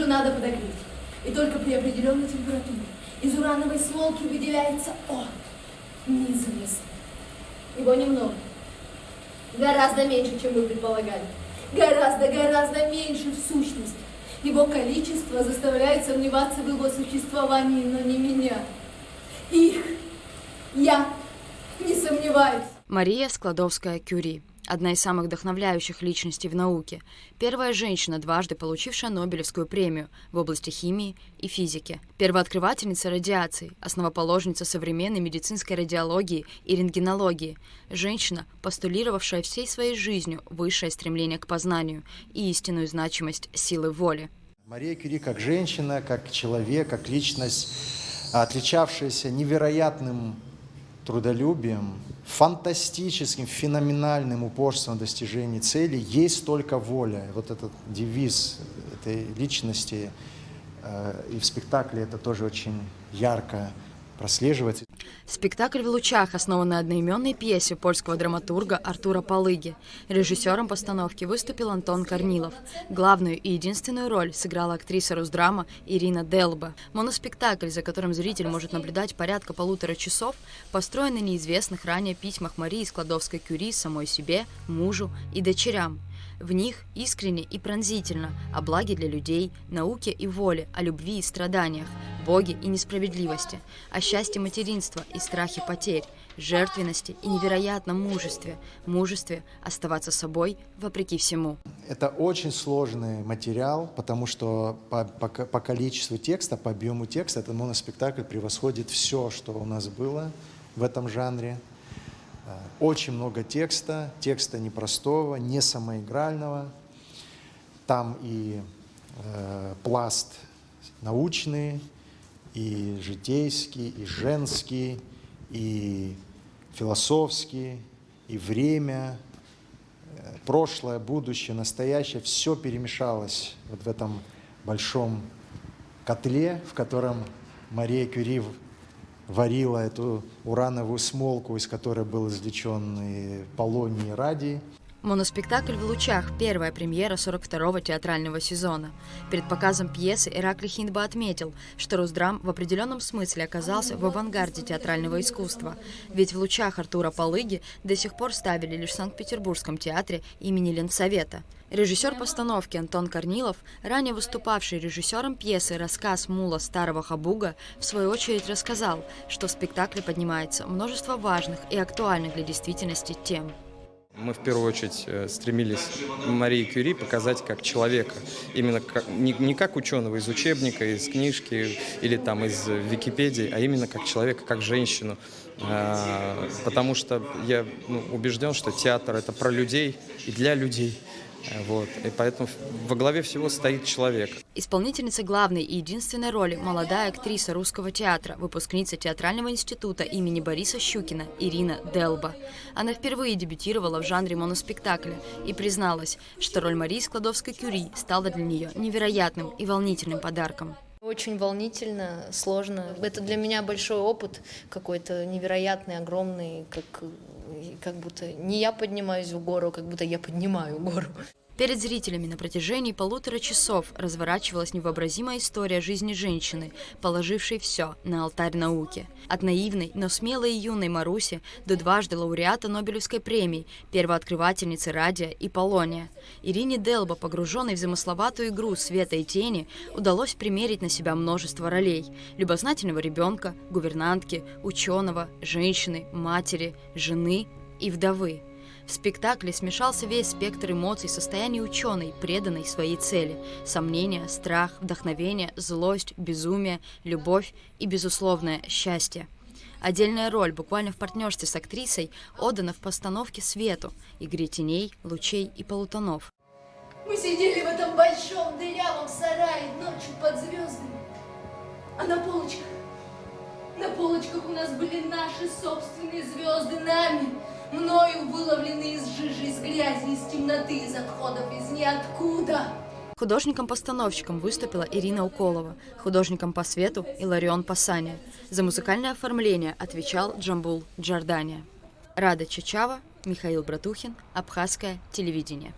Жижу надо подогреть. И только при определенной температуре из урановой смолки выделяется неизвестно. Его немного. Гораздо меньше, чем вы предполагали. Гораздо меньше в сущности. Его количество заставляет сомневаться в его существовании, но не меня. Я не сомневаюсь. Мария Складовская-Кюри. Одна из самых вдохновляющих личностей в науке. Первая женщина, дважды получившая Нобелевскую премию в области химии и физики. Первооткрывательница радиации, основоположница современной медицинской радиологии и рентгенологии. Женщина, постулировавшая всей своей жизнью высшее стремление к познанию и истинную значимость силы воли. Мария Кюри как женщина, как человек, как личность, отличавшаяся невероятным трудолюбием, фантастическим, феноменальным упорством в достижении цели, есть только воля. Вот этот девиз этой личности и в спектакле это тоже очень ярко прослеживается. Спектакль «В лучах» основан на одноименной пьесе польского драматурга Артура Палыги. Режиссером постановки выступил Антон Корнилов. Главную и единственную роль сыграла актриса Русдрама Ирина Делба. Моноспектакль, за которым зритель может наблюдать порядка 1,5 часов, построен на неизвестных ранее письмах Марии Складовской-Кюри самой себе, мужу и дочерям. В них искренне и пронзительно о благе для людей, науке и воле, о любви и страданиях, Боге и несправедливости, о счастье материнства и страхе потерь, жертвенности и невероятном мужестве оставаться собой вопреки всему. Это очень сложный материал, потому что по количеству текста, по объему текста этот моноспектакль превосходит все, что у нас было в этом жанре. Очень много текста непростого, не самоигрального. Там и пласт научный, и житейский, и женский, и философский, и время, прошлое, будущее, настоящее. Все перемешалось вот в этом большом котле, в котором Мария Кюри варила эту урановую смолку, из которой был извлечен и полоний, и радий. Моноспектакль «В лучах» – первая премьера 42-го театрального сезона. Перед показом пьесы Ираклий Хиндба отметил, что Русдрам в определенном смысле оказался в авангарде театрального искусства. Ведь «В лучах» Артура Палыги до сих пор ставили лишь в Санкт-Петербургском театре имени Ленсовета. Режиссер постановки Антон Корнилов, ранее выступавший режиссером пьесы «Рассказ Мула Старого Хабуга», в свою очередь рассказал, что в спектакле поднимается множество важных и актуальных для действительности тем. Мы в первую очередь стремились Марии Кюри показать как человека, именно не как ученого из учебника, из книжки или там из Википедии, а именно как человека, как женщину. Потому что я убежден, что театр – это про людей и для людей. Вот. И поэтому во главе всего стоит человек. Исполнительница главной и единственной роли – молодая актриса русского театра, выпускница театрального института имени Бориса Щукина Ирина Делба. Она впервые дебютировала в жанре моноспектакля и призналась, что роль Марии Складовской-Кюри стала для нее невероятным и волнительным подарком. Очень волнительно, сложно. Это для меня большой опыт какой-то невероятный, огромный, как будто не я поднимаюсь в гору, как будто я поднимаю гору. Перед зрителями на протяжении 1,5 часов разворачивалась невообразимая история жизни женщины, положившей все на алтарь науки. От наивной, но смелой и юной Маруси до дважды лауреата Нобелевской премии, первооткрывательницы радия и полония. Ирине Делба, погруженной в замысловатую игру света и тени, удалось примерить на себя множество ролей – любознательного ребенка, гувернантки, ученого, женщины, матери, жены и вдовы. В спектакле смешался весь спектр эмоций состояния ученой, преданной своей цели – сомнения, страх, вдохновение, злость, безумие, любовь и безусловное счастье. Отдельная роль, буквально в партнерстве с актрисой, отдана в постановке свету, игре теней, лучей и полутонов. Мы сидели в этом большом дырявом сарае ночью под звездами, а на полочках у нас были наши собственные звезды, мною выловленные из жижи, из грязи, из темноты, из отходов, из ниоткуда. Художником-постановщиком выступила Ирина Уколова, художником по свету Иларион Пасаня. За музыкальное оформление отвечал Джамбул Джордания. Рада Чачава, Михаил Братухин, Абхазское телевидение.